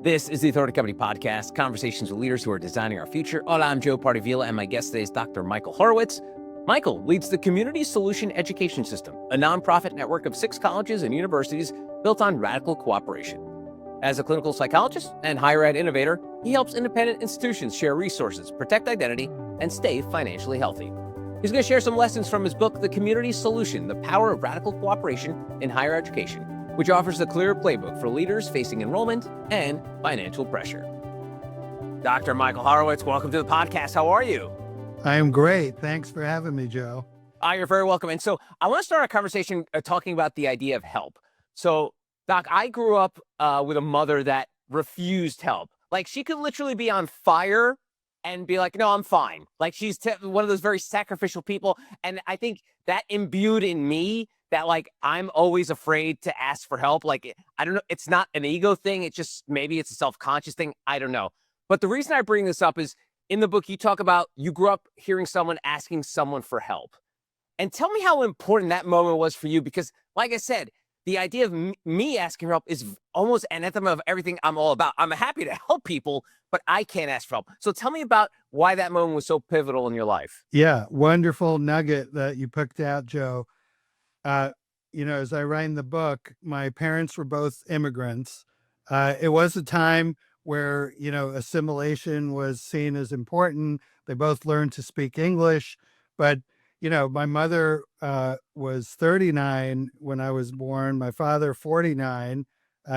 This is the Authority Company Podcast, conversations with leaders who are designing our future. Hola, I'm Joe Pardavila, and my guest today is Dr. Michael Horowitz. Michael leads the Community Solution Education System, a nonprofit network of 6 colleges and universities built on radical cooperation. As a clinical psychologist and higher ed innovator, he helps independent institutions share resources, protect identity, and stay financially healthy. He's going to share some lessons from his book, The Community Solution, The Power of Radical Cooperation in Higher Education, which offers a clear playbook for leaders facing enrollment and financial pressure. Dr. Michael Horowitz, welcome to the podcast. How are you? I am great. Thanks for having me, Joe. You're very welcome. And so I want to start our conversation talking about the idea of help. So, Doc, I grew up with a mother that refused help. Like, she could literally be on fire and be like, no, I'm fine. Like, she's one of those very sacrificial people. And I think that imbued in me that, like, I'm always afraid to ask for help. Like, I don't know, it's not an ego thing. It's just, maybe it's a self-conscious thing. I don't know. But the reason I bring this up is in the book, you talk about you grew up hearing someone asking someone for help. And tell me how important that moment was for you, because like I said, the idea of me asking for help is almost anathema of everything I'm all about. I'm happy to help people, but I can't ask for help. So tell me about why that moment was so pivotal in your life. Yeah, wonderful nugget that you picked out, Joe. As I write in the book, my parents were both immigrants. It was a time where, assimilation was seen as important. They both learned to speak English, but my mother was 39 when I was born, my father 49.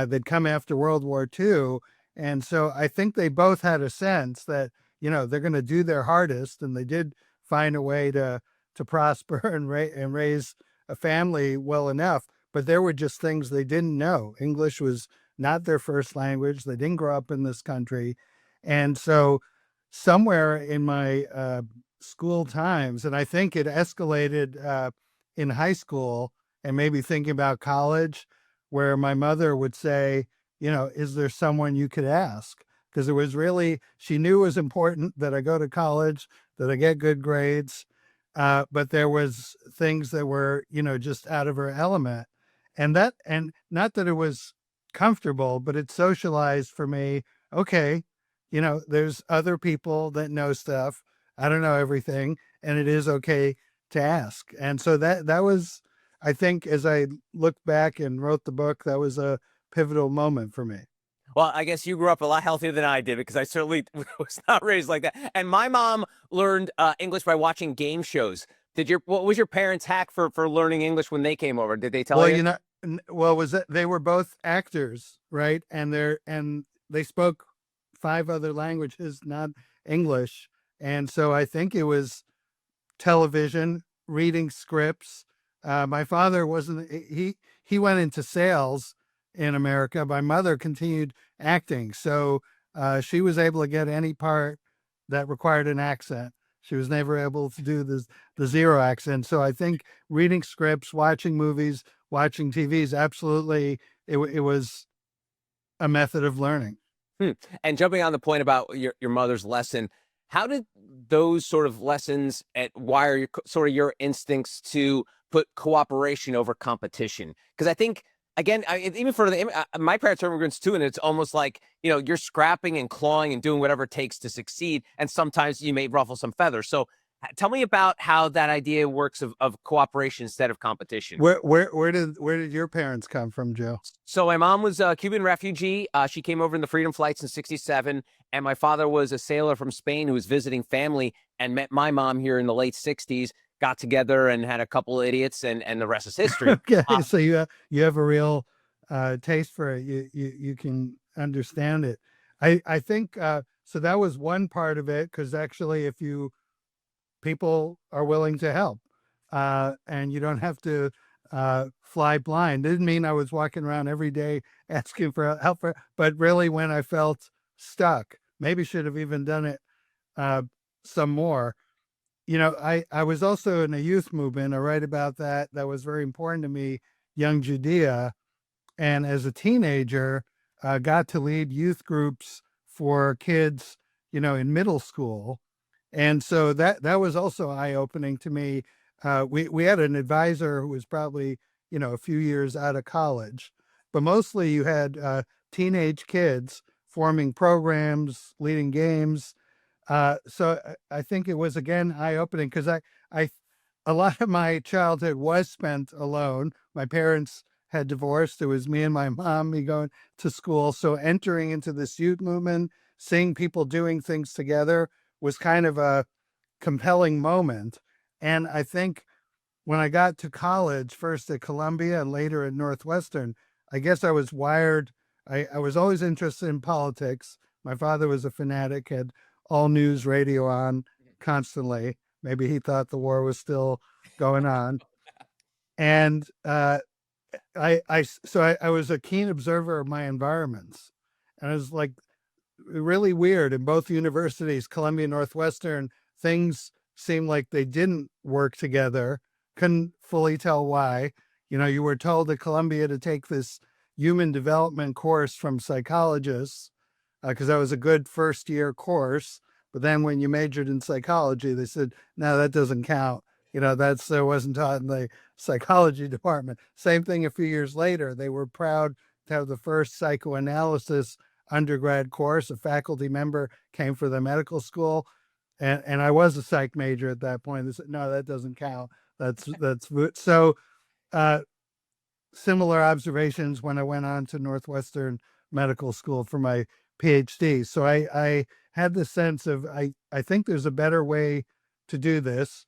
They'd come after World War II. And so I think they both had a sense that, they're going to do their hardest. And they did find a way to prosper and raise a family well enough. But there were just things they didn't know. English was not their first language. They didn't grow up in this country. And so somewhere in my school times, and I think it escalated in high school and maybe thinking about college, where my mother would say, is there someone you could ask? Because it was really, she knew it was important that I go to college, that I get good grades. But there was things that were, just out of her element. And not that it was comfortable, but it socialized for me. Okay, there's other people that know stuff. I don't know everything, and it is okay to ask. And so that was, I think, as I look back and wrote the book, that was a pivotal moment for me. Well, I guess you grew up a lot healthier than I did, because I certainly was not raised like that. And my mom learned English by watching game shows. What was your parents' hack for learning English when they came over? Did they tell you? They were both actors, right? And they spoke 5 other languages, not English. And so I think it was television, reading scripts. My father he went into sales in America. My mother continued acting. So she was able to get any part that required an accent. She was never able to do the zero accent. So I think reading scripts, watching movies, watching TVs, absolutely, it was a method of learning. And jumping on the point about your mother's lesson, how did those sort of lessons wire your instincts to put cooperation over competition? Because I think, again, even for my parents are immigrants too, and it's almost like, you're scrapping and clawing and doing whatever it takes to succeed. And sometimes you may ruffle some feathers. So tell me about how that idea works of cooperation instead of competition. Where did your parents come from, Joe? So my mom was a Cuban refugee. She came over in the Freedom Flights in '67. And my father was a sailor from Spain who was visiting family and met my mom here in the late '60s, got together and had a couple of idiots, and the rest is history. Okay, so you have a real taste for it. You can understand it. I think so. That was one part of it, because actually, if people are willing to help, and you don't have to fly blind. It didn't mean I was walking around every day asking for help, but really when I felt stuck, maybe should have even done it some more. I was also in a youth movement. I write about that. That was very important to me, Young Judea. And as a teenager, got to lead youth groups for kids, in middle school. And so that was also eye-opening to me. We had an advisor who was probably, a few years out of college, but mostly you had teenage kids forming programs, leading games. So I think it was again eye opening because I, a lot of my childhood was spent alone. My parents had divorced. It was me and my mom, me going to school. So entering into this youth movement, seeing people doing things together was kind of a compelling moment. And I think when I got to college, first at Columbia and later at Northwestern, I guess I was wired. I was always interested in politics. My father was a fanatic, had all news radio on constantly. Maybe he thought the war was still going on. And I was a keen observer of my environments. And I was like, really weird. In both universities, Columbia and Northwestern, things seemed like they didn't work together. Couldn't fully tell why. You know, you were told at Columbia to take this human development course from psychologists because that was a good first year course. But then when you majored in psychology, they said, no, that doesn't count. You know, that wasn't taught in the psychology department. Same thing a few years later. They were proud to have the first psychoanalysis undergrad course. A faculty member came for the medical school, and I was a psych major at that point. They said, no, that doesn't count. That's so. Uh, Similar observations when I went on to Northwestern Medical School for my PhD. So I had the sense of I think there's a better way to do this.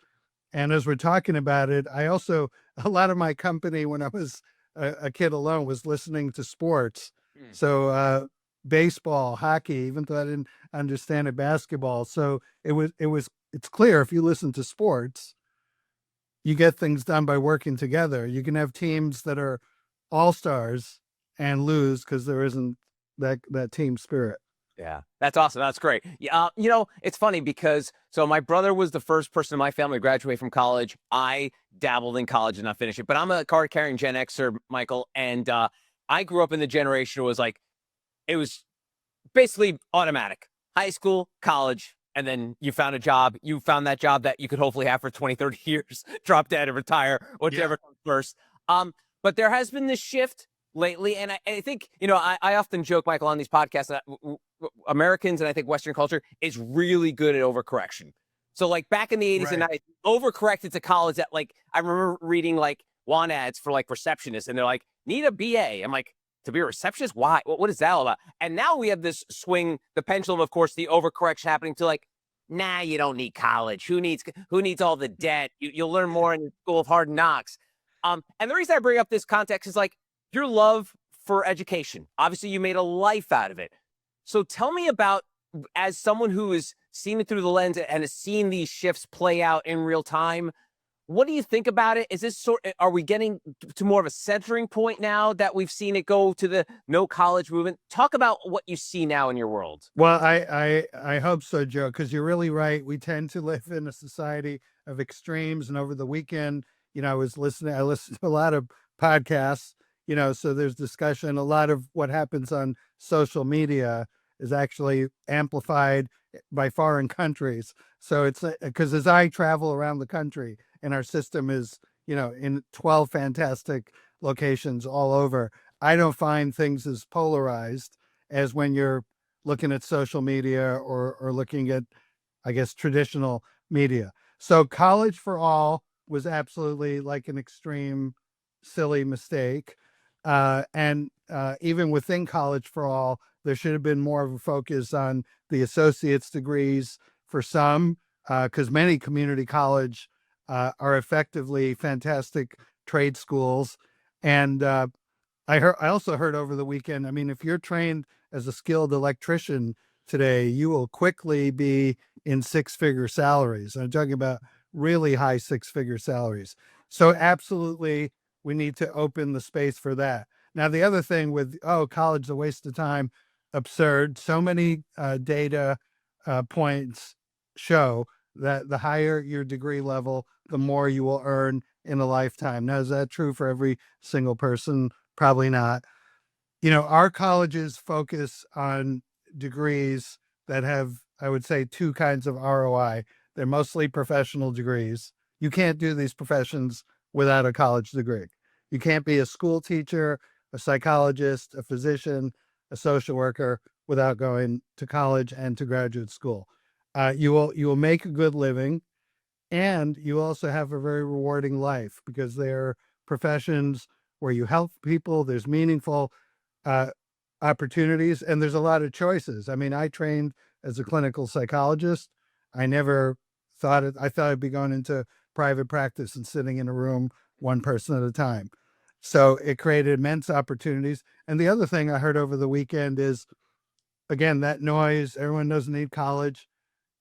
And as we're talking about it, I also a lot of my company when I was a kid alone was listening to sports. Mm. So baseball, hockey, even though I didn't understand it, basketball. So it's clear if you listen to sports, you get things done by working together. You can have teams that are all stars and lose because there isn't that team spirit. Yeah, that's awesome. That's great. Yeah, it's funny because so my brother was the first person in my family to graduate from college. I dabbled in college and not finished it, but I'm a card carrying Gen Xer, Michael, and I grew up in the generation who was like, it was basically automatic. High school, college, and then you found a job. You found that job that you could hopefully have for 20, 30 years, drop dead and retire, whichever comes first. But there has been this shift lately, and I think, I often joke, Michael, on these podcasts that Americans and I think Western culture is really good at overcorrection. So like back in the 80s and 90s, overcorrected to college that like I remember reading like want ads for like receptionists and they're like, need a BA. I'm like, to be a receptionist? Why? What is that all about? And now we have this swing, the pendulum, of course, the overcorrection happening to like, nah, you don't need college. Who needs all the debt? You'll learn more in the school of hard knocks. And the reason I bring up this context is like your love for education. Obviously, you made a life out of it. So tell me about, as someone who has seen it through the lens and has seen these shifts play out in real time, what do you think about it? Is this are we getting to more of a centering point now that we've seen it go to the no college movement? Talk about what you see now in your world. Well, I hope so, Joe, because you're really right. We tend to live in a society of extremes. And over the weekend, I listened to a lot of podcasts, so there's discussion. A lot of what happens on social media is actually amplified by foreign countries. So it's because as I travel around the country and our system is, in 12 fantastic locations all over, I don't find things as polarized as when you're looking at social media or looking at, I guess, traditional media. So college for all was absolutely like an extreme, silly mistake. And even within college for all, there should have been more of a focus on the associate's degrees for some, because many community college are effectively fantastic trade schools. And I also heard over the weekend, I mean, if you're trained as a skilled electrician today, you will quickly be in six-figure salaries. I'm talking about really high six-figure salaries. So absolutely, we need to open the space for that. Now, the other thing with, college is a waste of time, absurd. So many data points show that the higher your degree level, the more you will earn in a lifetime. Now, is that true for every single person? Probably not. Our colleges focus on degrees that have, I would say, two kinds of ROI. They're mostly professional degrees. You can't do these professions without a college degree. You can't be a school teacher, a psychologist, a physician, a social worker without going to college and to graduate school. You will make a good living, and you also have a very rewarding life because they're professions where you help people. There's meaningful uh, opportunities, and there's a lot of choices. I mean, I trained as a clinical psychologist. I never thought it. I thought I'd be going into private practice and sitting in a room one person at a time. So it created immense opportunities. And the other thing I heard over the weekend is, again, that noise. Everyone doesn't need college,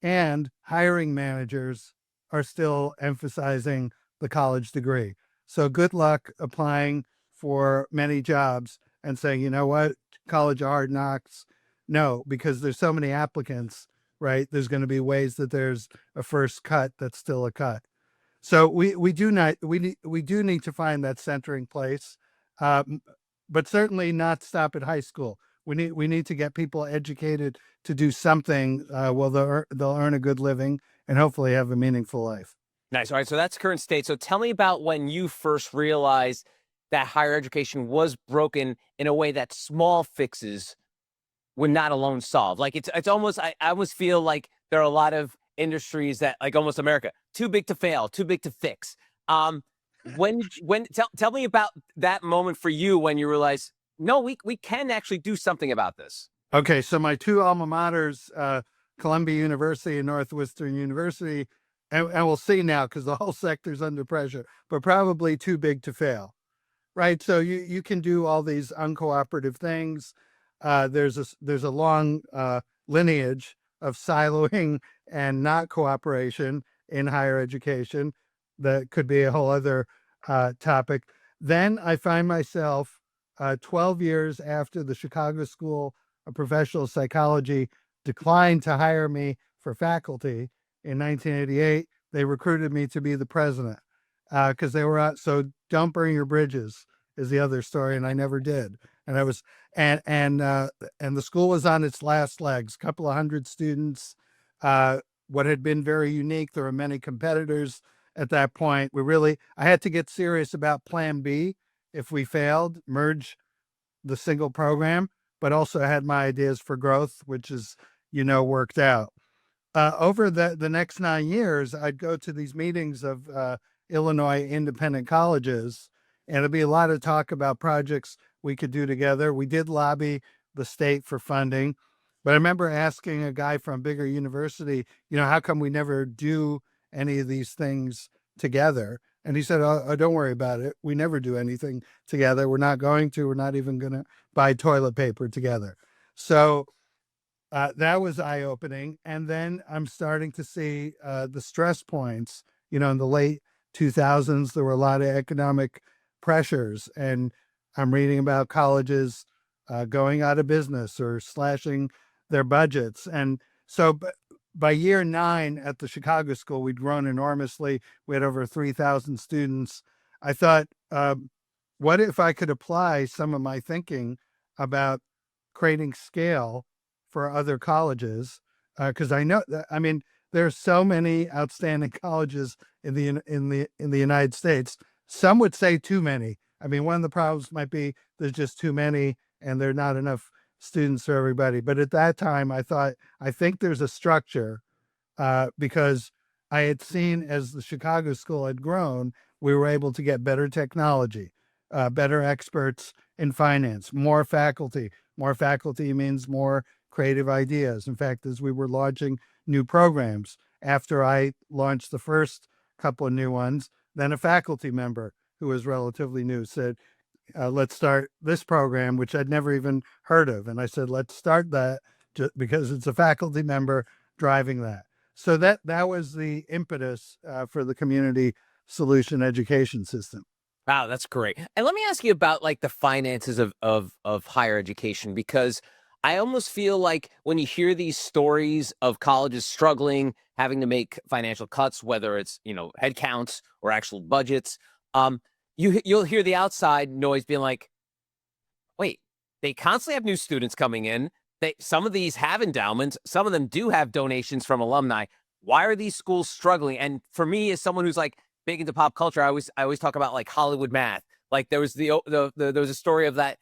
and hiring managers are still emphasizing the college degree. So good luck applying for many jobs and saying, you know what, college are hard knocks. No, because there's so many applicants, right? There's going to be ways that there's a first cut that's still a cut. So we do need to find that centering place, um, but certainly not stop at high school. We need to get people educated to do something. Well, they'll earn a good living and hopefully have a meaningful life. Nice. All right. So that's current state. So tell me about when you first realized that higher education was broken in a way that small fixes would not alone solve. Like it's almost I almost feel like there are a lot of industries that like almost America too big to fail, too big to fix. When tell me about that moment for you when you realize no, we can actually do something about this. Okay, so my two alma maters, Columbia University and Northwestern University, and we'll see now because the whole sector's under pressure, but probably too big to fail. Right. So you can do all these uncooperative things. There's a long lineage of siloing and not cooperation in higher education. That could be a whole other topic. Then I find myself 12 years after the Chicago School of Professional Psychology declined to hire me for faculty in 1988. They recruited me to be the president because they were out. So don't burn your bridges is the other story, and I never did. And I was and the school was on its last legs. A couple of hundred students. What had been very unique. There were many competitors at that point. I had to get serious about Plan B if we failed, merge the single program, but also had my ideas for growth, which is worked out. Over the next 9 years, I'd go to these meetings of Illinois independent colleges, and it'd be a lot of talk about projects we could do together. We did lobby the state for funding, but I remember asking a guy from a bigger university, how come we never do any of these things together? And he said, oh, don't worry about it. We never do anything together. We're not going to. We're not even going to buy toilet paper together. So that was eye-opening. And then I'm starting to see the stress points. In the late 2000s, there were a lot of economic pressures. And I'm reading about colleges going out of business or slashing their budgets. And so by year 9 at the Chicago School, we'd grown enormously. We had over 3,000 students. I thought, what if I could apply some of my thinking about creating scale for other colleges? Because I know that, there are so many outstanding colleges in the United States. Some would say too many. One of the problems might be there's just too many and there are not enough students for everybody. But at that time, I thought, I think there's a structure because I had seen as the Chicago School had grown, we were able to get better technology, better experts in finance, more faculty. More faculty means more creative ideas. In fact, as we were launching new programs, after I launched the first couple of new ones, then a faculty member who was relatively new said, let's start this program, which I'd never even heard of. And I said, let's start that just because it's a faculty member driving that. So that was the impetus for the community solution education system. Wow, that's great. And let me ask you about like the finances of higher education, because I almost feel like when you hear these stories of colleges struggling, having to make financial cuts, whether it's, head counts or actual budgets, you'll hear the outside noise being like, wait, they constantly have new students coming in. Some of these have endowments, some of them do have donations from alumni. Why are these schools struggling? And for me, as someone who's like big into pop culture, I always talk about like Hollywood math. Like there was there was a story of that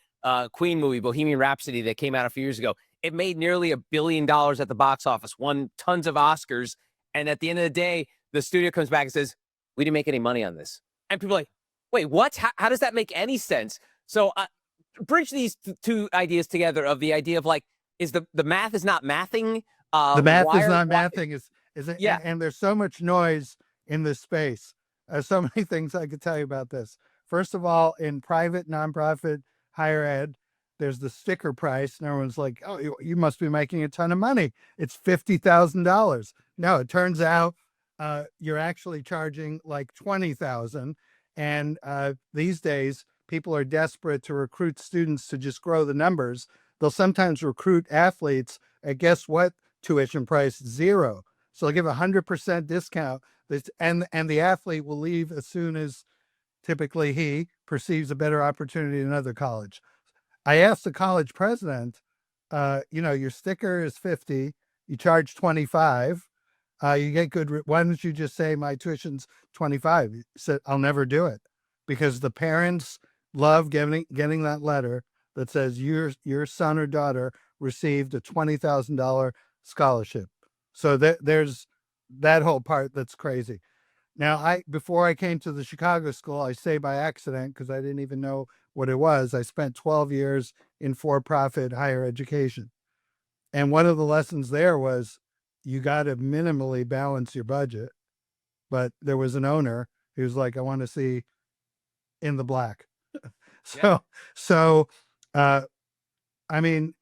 Queen movie, Bohemian Rhapsody, that came out a few years ago. it made nearly $1 billion at the box office, won tons of Oscars. And at the end of the day, the studio comes back and says, we didn't make any money on this. And people are like, wait, what? How does that make any sense? So bridge these two ideas together of the idea of like, is the math is not mathing? The math is not Why? mathing. Is it, Yeah. and there's so much noise in this space. So many things I could tell you about this. First of all, in private, nonprofit, higher ed, there's the sticker price, and everyone's like, "Oh, you must be making a ton of money. It's $50,000." No, it turns out you're actually charging like 20,000. And these days, people are desperate to recruit students to just grow the numbers. They'll sometimes recruit athletes at, guess what, tuition price? Zero. So they'll give 100% discount, and the athlete will leave as soon as typically he perceives a better opportunity in another college. I asked the college president, your sticker is 50, you charge 25, you get good. Why don't you just say my tuition's 25? He said, I'll never do it, because the parents love getting that letter that says your son or daughter received a $20,000 scholarship. So there's that whole part that's crazy. Now, before I came to the Chicago school, I say by accident because I didn't even know what it was. I spent 12 years in for-profit higher education. And one of the lessons there was you got to minimally balance your budget. But there was an owner who was like, I want to see in the black. Yeah. So, so, uh, I mean,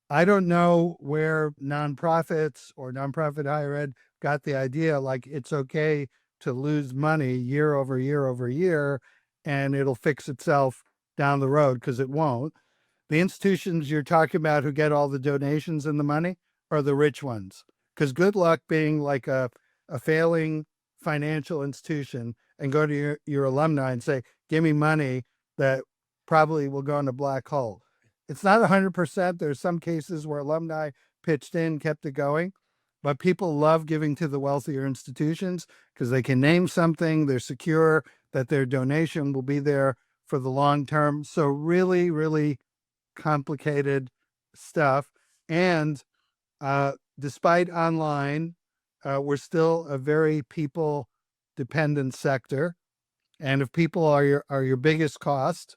I don't know where nonprofits or nonprofit higher ed got the idea like it's okay to lose money year over year over year and it'll fix itself down the road, because it won't. The institutions you're talking about who get all the donations and the money are the rich ones. Because good luck being like a failing financial institution and go to your alumni and say, give me money that probably will go in a black hole. It's not 100%. There's some cases where alumni pitched in, kept it going, but people love giving to the wealthier institutions because they can name something, they're secure that their donation will be there for the long term. So really, really complicated stuff. And despite online, we're still a very people dependent sector. And if people are your biggest cost,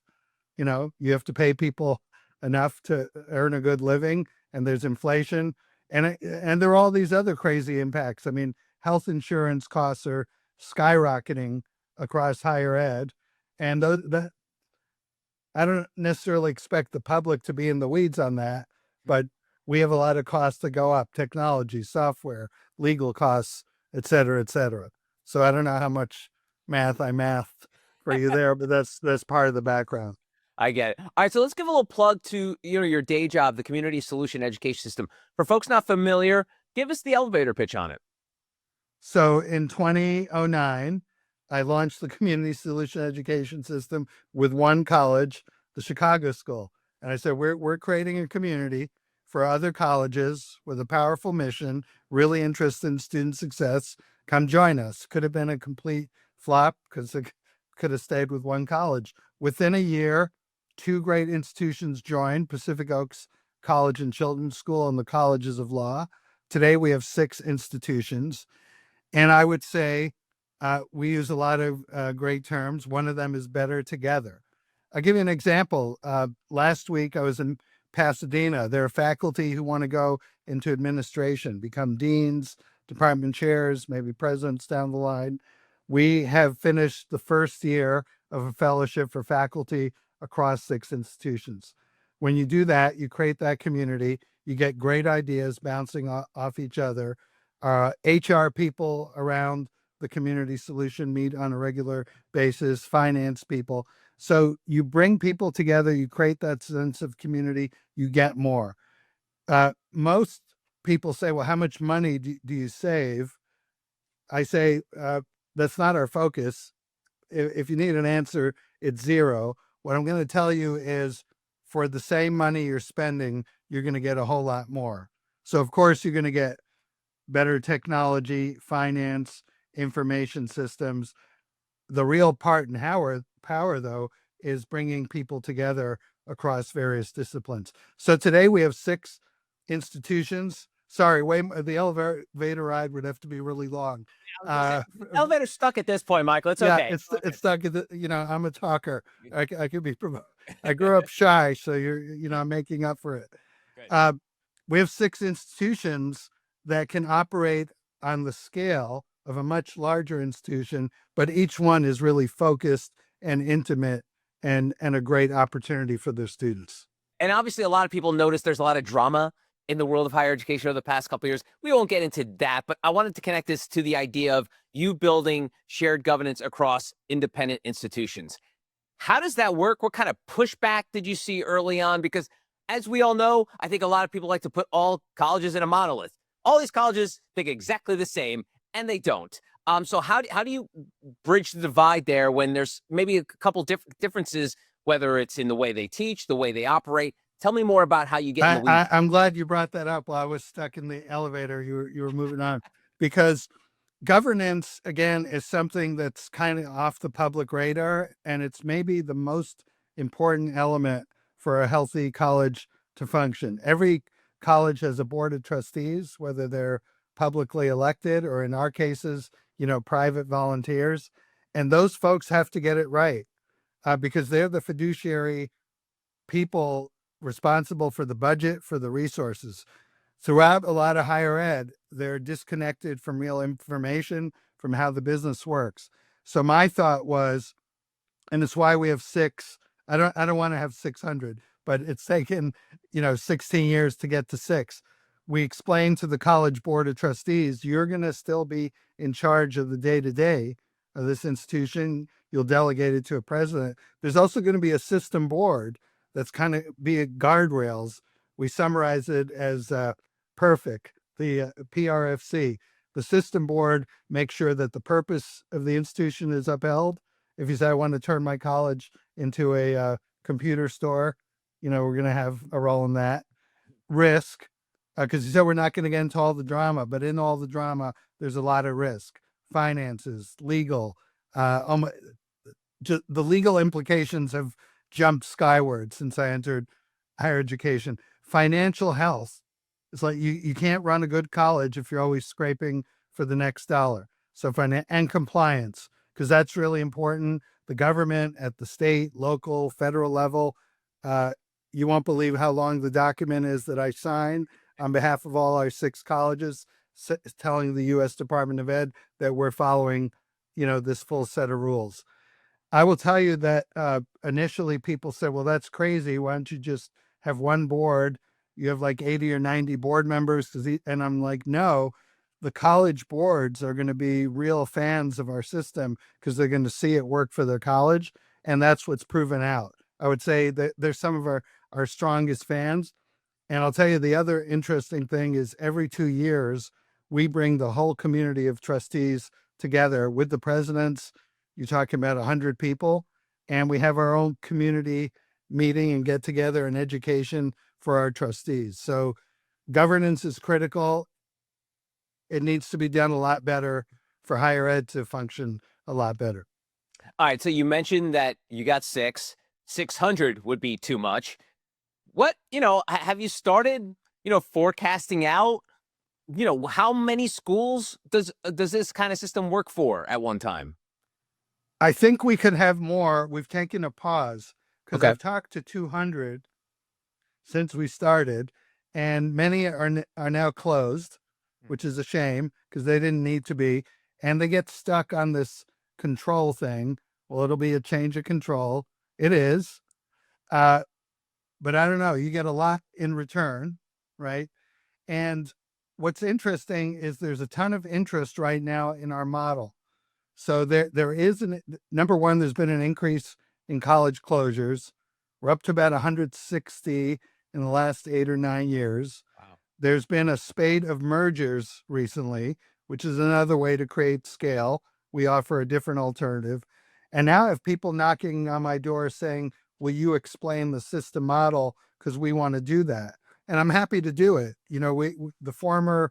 you have to pay people enough to earn a good living, and there's inflation, and there are all these other crazy impacts. I mean, health insurance costs are skyrocketing across higher ed, and I don't necessarily expect the public to be in the weeds on that, but we have a lot of costs that go up: technology, software, legal costs, et cetera, et cetera. So I don't know how much math I mathed for you there, but that's part of the background. I get it. All right, so let's give a little plug to your day job, the Community Solution Education System. For folks not familiar, give us the elevator pitch on it. So in 2009, I launched the Community Solution Education System with one college, the Chicago School. And I said, we're creating a community for other colleges with a powerful mission, really interested in student success. Come join us. Could have been a complete flop because it could have stayed with one college. Within a year, two great institutions joined: Pacific Oaks College and Children's School and the Colleges of Law. Today, we have 6 institutions. And I would say we use a lot of great terms. One of them is better together. I'll give you an example. Last week, I was in Pasadena. There are faculty who want to go into administration, become deans, department chairs, maybe presidents down the line. We have finished the first year of a fellowship for faculty across 6 institutions. When you do that, you create that community. You get great ideas bouncing off each other. HR people around the community solution meet on a regular basis, finance people. So you bring people together, you create that sense of community, you get more. Most people say, well, how much money do you save? I say, that's not our focus. If you need an answer, it's zero. What I'm going to tell you is, for the same money you're spending, you're going to get a whole lot more. So of course you're going to get better technology, finance, information systems. The real part and power, though, is bringing people together across various disciplines. So today we have 6 institutions. Sorry, the elevator ride would have to be really long. I was gonna say, elevator's stuck at this point, Michael. It's Yeah, okay. it's stuck. I'm a talker. I could be. I grew up shy, so I'm making up for it. Good. Uh, we have 6 institutions that can operate on the scale of a much larger institution, but each one is really focused and intimate and a great opportunity for their students. And obviously, a lot of people notice there's a lot of drama in the world of higher education over the past couple of years. We won't get into that, but I wanted to connect this to the idea of you building shared governance across independent institutions. How does that work? What kind of pushback did you see early on? Because as we all know, I think a lot of people like to put all colleges in a monolith. All these colleges think exactly the same, and they don't. So how do you bridge the divide there when there's maybe a couple differences, whether it's in the way they teach, the way they operate? Tell me more about how you get in the weeds. I'm glad you brought that up. While I was stuck in the elevator, you were moving on, because governance, again, is something that's kind of off the public radar, and it's maybe the most important element for a healthy college to function. Every college has a board of trustees, whether they're publicly elected or, in our cases, private volunteers. And those folks have to get it right, because they're the fiduciary people responsible for the budget, for the resources. Throughout a lot of higher ed, they're disconnected from real information, from how the business works. So my thought was, and it's why we have 6. I don't want to have 600, but it's taken 16 years to get to 6. We explained to the college board of trustees, you're going to still be in charge of the day-to-day of this institution. You'll delegate it to a president. There's also going to be a system board that's kind of be guardrails. We summarize it as perfect, the PRFC. The system board makes sure that the purpose of the institution is upheld. If you say, I want to turn my college into a computer store, we're going to have a role in that. Risk, because you said we're not going to get into all the drama, but in all the drama, there's a lot of risk. Finances, legal, the legal implications have jumped skyward since I entered higher education. Financial health. It's like you can't run a good college if you're always scraping for the next dollar. So and compliance, because that's really important. The government at the state, local, federal level, you won't believe how long the document is that I signed on behalf of all our 6 colleges, telling the U.S. Department of Ed that we're following, this full set of rules. I will tell you that initially people said, well, that's crazy. Why don't you just have one board? You have like 80 or 90 board members. And I'm like, no, the college boards are going to be real fans of our system because they're going to see it work for their college. And that's what's proven out. I would say that they're some of our strongest fans. And I'll tell you, the other interesting thing is every 2 years, we bring the whole community of trustees together with the presidents. You're talking about 100 people. And we have our own community meeting and get together and education for our trustees. So governance is critical. It needs to be done a lot better for higher ed to function a lot better. All right. So you mentioned that you got 6. 600 would be too much. What, have you started, forecasting out, how many schools does this kind of system work for at one time? I think we could have more. We've taken a pause because Okay. I've talked to 200 since we started, and many are now closed, which is a shame because they didn't need to be. And they get stuck on this control thing. Well, it'll be a change of control. It is. But I don't know. You get a lot in return, right? And what's interesting is there's a ton of interest right now in our model. So there is number one, there's been an increase in college closures. We're up to about 160 in the last 8 or 9 years. Wow. There's been a spate of mergers recently, which is another way to create scale. We offer a different alternative. And now I have people knocking on my door saying, will you explain the system model? Because we want to do that. And I'm happy to do it. The former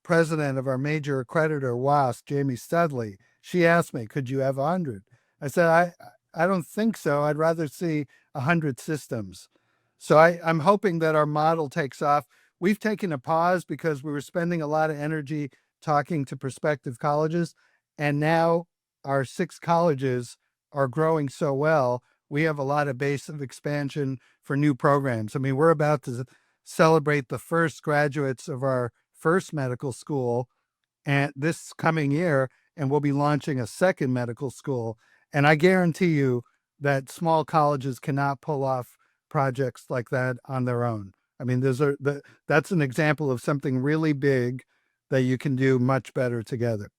president of our major accreditor, WASC, Jamie Studley, she asked me, could you have 100? I said, I don't think so. I'd rather see 100 systems. So I'm hoping that our model takes off. We've taken a pause because we were spending a lot of energy talking to prospective colleges. And now our 6 colleges are growing so well. We have a lot of base of expansion for new programs. I mean, we're about to celebrate the first graduates of our first medical school and this coming year, and we'll be launching a second medical school. And I guarantee you that small colleges cannot pull off projects like that on their own. I mean, that's an example of something really big that you can do much better together.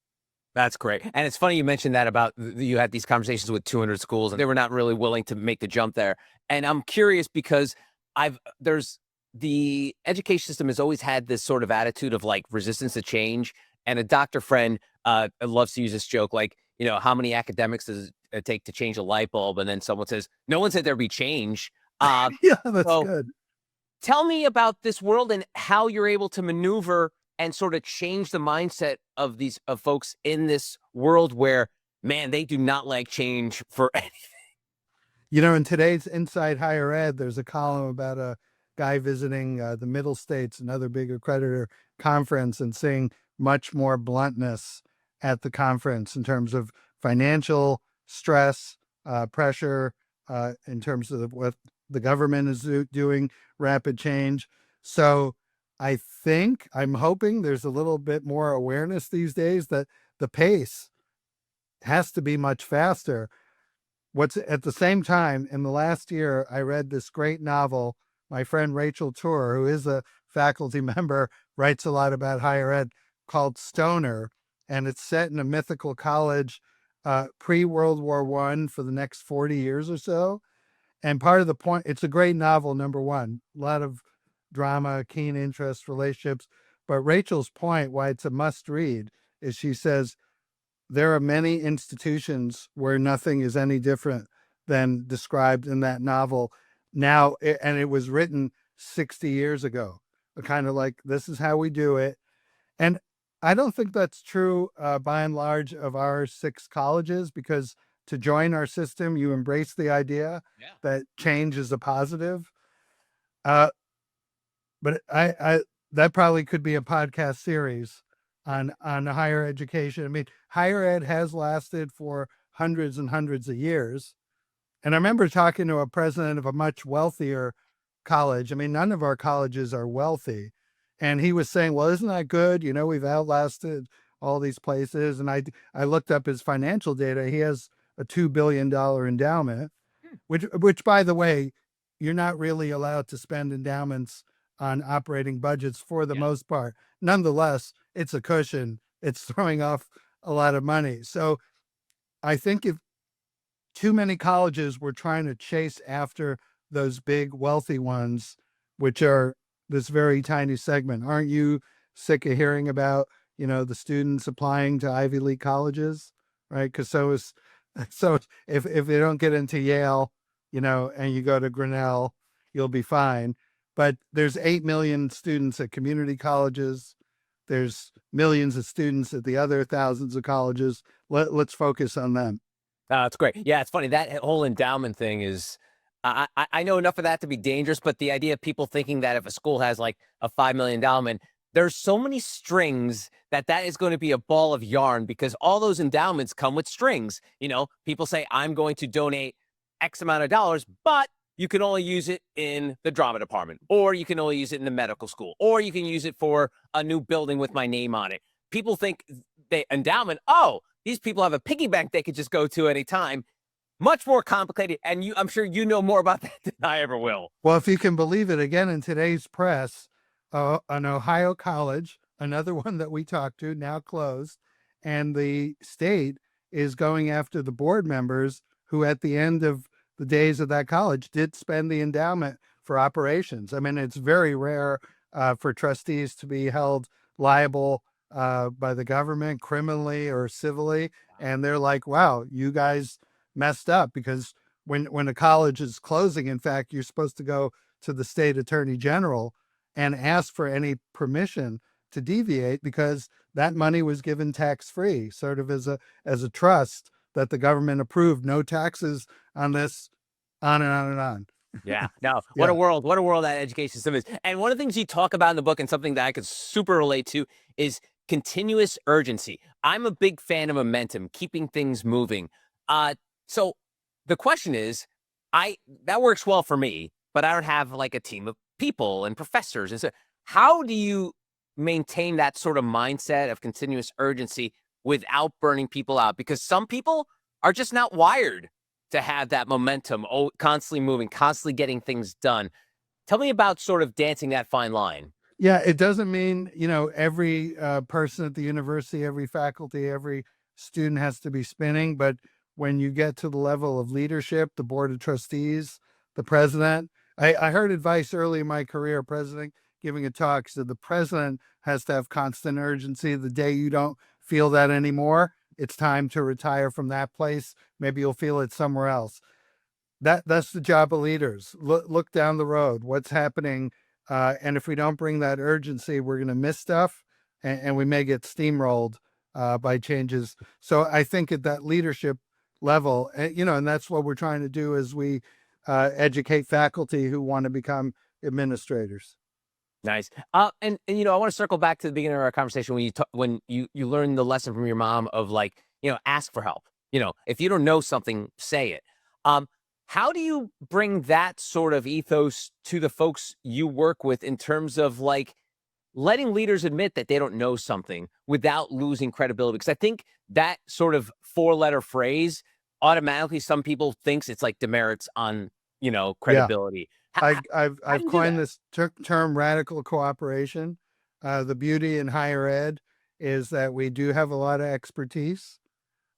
That's great. And it's funny you mentioned that about you had these conversations with 200 schools and they were not really willing to make the jump there. And I'm curious because there's the education system has always had this sort of attitude of like resistance to change. And a doctor friend loves to use this joke, like, how many academics does it take to change a light bulb? And then someone says, no one said there'd be change. Uh, Yeah, that's so good. tell me about this world and how you're able to maneuver and sort of change the mindset of these of folks in this world where, man, they do not like change for anything. In today's Inside Higher Ed, there's a column about a guy visiting the Middle States, another big accreditor conference, and seeing much more bluntness at the conference in terms of financial stress, pressure, in terms of what the government is doing, rapid change. So I'm hoping there's a little bit more awareness these days that the pace has to be much faster. What's at the same time, in the last year, I read this great novel. My friend Rachel Tour, who is a faculty member, writes a lot about higher ed, called Stoner, and it's set in a mythical college pre-World War I for the next 40 years or so. And part of the point, it's a great novel, number one, a lot of drama, keen interest, relationships. But Rachel's point, why it's a must read, is she says, there are many institutions where nothing is any different than described in that novel now, and it was written 60 years ago, kind of like this is how we do it. And I don't think that's true by and large of our 6 colleges, because to join our system you embrace the idea Yeah. that change is a positive. uh, but I that probably could be a podcast series on higher education. I mean, higher ed has lasted for hundreds and hundreds of years. And I remember talking to a president of a much wealthier college. I mean, none of our colleges are wealthy. And he was saying, well, isn't that good? We've outlasted all these places. And I looked up his financial data. He has a $2 billion endowment, which by the way, you're not really allowed to spend endowments on operating budgets for the Yeah. most part. Nonetheless, it's a cushion. It's throwing off a lot of money. So I think if too many colleges were trying to chase after those big wealthy ones, which are this very tiny segment. Aren't you sick of hearing about, the students applying to Ivy League colleges, right? Because so if they don't get into Yale, and you go to Grinnell, you'll be fine. But there's 8 million students at community colleges. There's millions of students at the other thousands of colleges. Let's focus on them. That's great. Yeah, it's funny. That whole endowment thing is, I know enough of that to be dangerous, but the idea of people thinking that if a school has like a $5 million endowment, there's so many strings that is going to be a ball of yarn because all those endowments come with strings. People say, I'm going to donate X amount of dollars, but you can only use it in the drama department, or you can only use it in the medical school, or you can use it for a new building with my name on it. People think endowment, oh, these people have a piggy bank they could just go to anytime. Much more complicated. And I'm sure you know more about that than I ever will. Well, if you can believe it, again, in today's press, an Ohio college, another one that we talked to, now closed, and the state is going after the board members who, at the end of the days of that college, did spend the endowment for operations. I mean, it's very rare for trustees to be held liable by the government criminally or civilly. And they're like, wow, you guys messed up, because when a college is closing, in fact, you're supposed to go to the state attorney general and ask for any permission to deviate, because that money was given tax free, sort of as a trust that the government approved, no taxes on this, on and on and on. Yeah. No, Yeah. what a world that education system is. And one of the things you talk about in the book and something that I could super relate to is continuous urgency. I'm a big fan of momentum, keeping things moving. So the question is, I that works well for me, but I don't have like a team of people and professors. And so how do you maintain that sort of mindset of continuous urgency without burning people out? Because some people are just not wired to have that momentum, constantly moving, constantly getting things done. Tell me about sort of dancing that fine line. Yeah, it doesn't mean, every person at the university, every faculty, every student has to be spinning. But when you get to the level of leadership, the board of trustees, the president, I heard advice early in my career, president giving a talk, said the president has to have constant urgency. The day you don't feel that anymore, it's time to retire from that place. Maybe you'll feel it somewhere else. That's the job of leaders. Look down the road. What's happening? And if we don't bring that urgency, we're going to miss stuff, and we may get steamrolled by changes. So I think at that leadership level, and that's what we're trying to do as we educate faculty who want to become administrators. Nice. And I want to circle back to the beginning of our conversation when you learned the lesson from your mom of like, ask for help. If you don't know something, say it. Um, how do you bring that sort of ethos to the folks you work with in terms of like letting leaders admit that they don't know something without losing credibility? Because I think that sort of four-letter phrase automatically some people thinks it's like demerits on, Yeah. credibility. How do I've you do coined that? this term radical cooperation. The beauty in higher ed is that we do have a lot of expertise.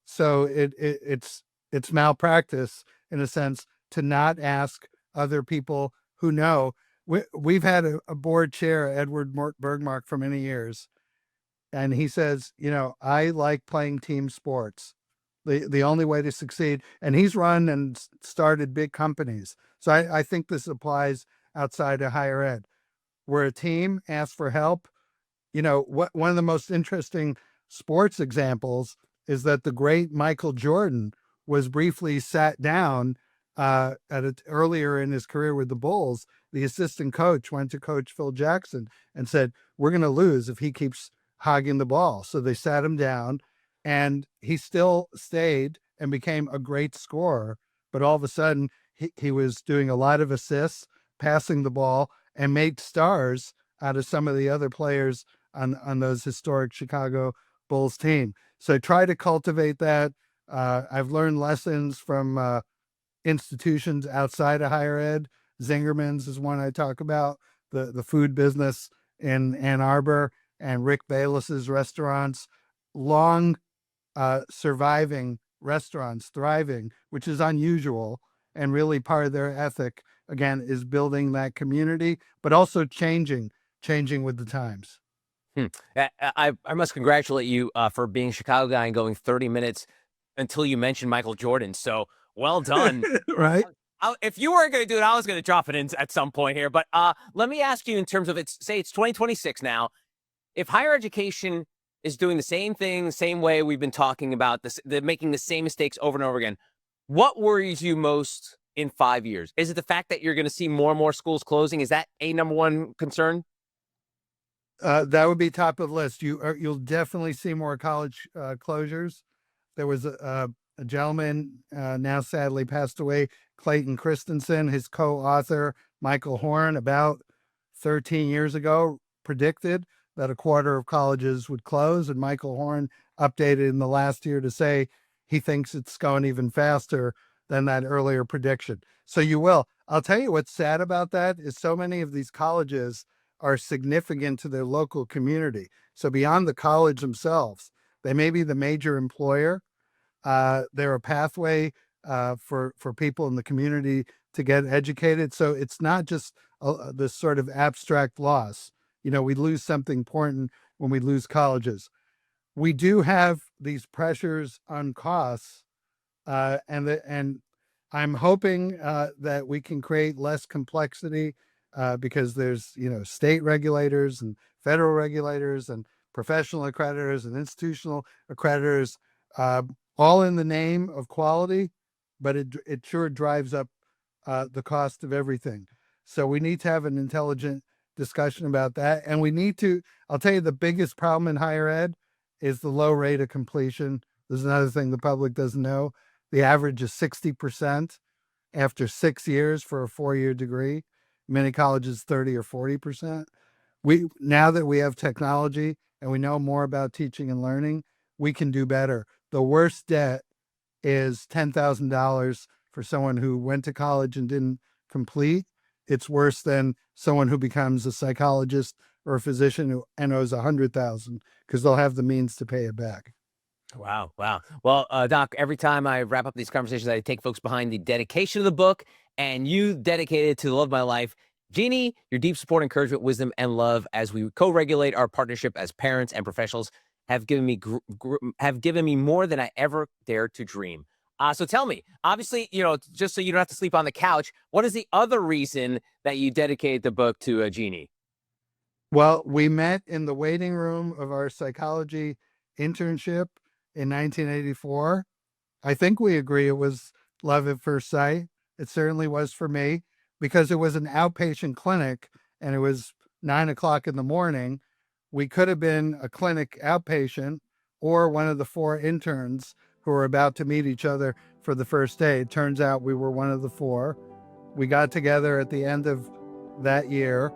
So it's malpractice in a sense to not ask other people who know. We've had a board chair, Edward Bergmark, for many years, and he says, I like playing team sports. The only way to succeed, and he's run and started big companies. So I think this applies outside of higher ed. We're a team, ask for help. One of the most interesting sports examples is that the great Michael Jordan was briefly sat down earlier in his career with the Bulls. The assistant coach went to Coach Phil Jackson and said, "We're going to lose if he keeps hogging the ball." So they sat him down, and he still stayed and became a great scorer. But all of a sudden, he was doing a lot of assists, passing the ball, and made stars out of some of the other players on those historic Chicago Bulls team. So I try to cultivate that. I've learned lessons from institutions outside of higher ed. Zingerman's is one I talk about, the food business in Ann Arbor, and Rick Bayless's restaurants, long surviving restaurants, thriving, which is unusual. And really part of their ethic, again, is building that community, but also changing with the times. Hmm. I must congratulate you for being a Chicago guy and going 30 minutes until you mentioned Michael Jordan. So well done. Right? If you weren't going to do it, I was going to drop it in at some point here. But let me ask you in terms of say it's 2026 now. If higher education is doing the same thing, the same way we've been talking about this, they're making the same mistakes over and over again. What worries you most in 5 years? Is it the fact that you're going to see more and more schools closing? Is that a number one concern? That would be top of the list. You'll definitely see more college closures. There was a gentleman now sadly passed away, Clayton Christensen, his co-author Michael Horn, about 13 years ago, predicted that a quarter of colleges would close, and Michael Horn updated in the last year to say he thinks it's going even faster than that earlier prediction. So you will. I'll tell you what's sad about that is so many of these colleges are significant to their local community. So beyond the college themselves, they may be the major employer. They're a pathway for people in the community to get educated. So it's not just this sort of abstract loss. We lose something important when we lose colleges. We do have these pressures on costs, and I'm hoping that we can create less complexity because there's state regulators and federal regulators and professional accreditors and institutional accreditors, uh, all in the name of quality, but it sure drives up the cost of everything. So we need to have an intelligent discussion about that. And we need to, I'll tell you, the biggest problem in higher ed is the low rate of completion. There's another thing the public doesn't know. The average is 60% after 6 years for a 4-year degree. Many colleges, 30 or 40%. Now that we have technology and we know more about teaching and learning, we can do better. The worst debt is $10,000 for someone who went to college and didn't complete. It's worse than someone who becomes a psychologist or a physician and owes $100,000 because they'll have the means to pay it back. Wow. Well, Doc, every time I wrap up these conversations, I take folks behind the dedication of the book, and you dedicated to the love of my life. Jeannie, your deep support, encouragement, wisdom, and love as we co-regulate our partnership as parents and professionals have given me more than I ever dared to dream. So tell me, obviously, just so you don't have to sleep on the couch, what is the other reason that you dedicated the book to Jeannie? Well, we met in the waiting room of our psychology internship in 1984. I think we agree it was love at first sight. It certainly was for me because it was an outpatient clinic and it was 9:00 in the morning. We could have been a clinic outpatient or one of the 4 interns who were about to meet each other for the first day. It turns out we were one of the 4. We got together at the end of that year,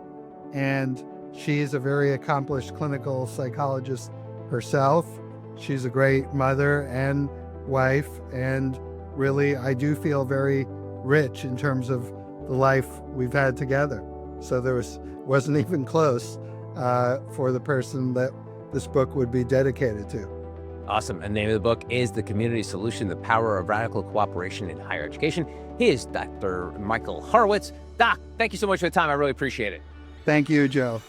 and she's a very accomplished clinical psychologist herself. She's a great mother and wife, and really, I do feel very rich in terms of the life we've had together. So wasn't even close for the person that this book would be dedicated to. Awesome. And the name of the book is The Community Solution, The Power of Radical Cooperation in Higher Education. He is Dr. Michael Horowitz. Doc, thank you so much for the time. I really appreciate it. Thank you, Joe.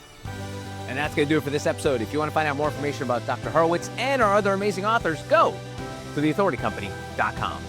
And that's going to do it for this episode. If you want to find out more information about Dr. Horowitz and our other amazing authors, go to theauthoritycompany.com.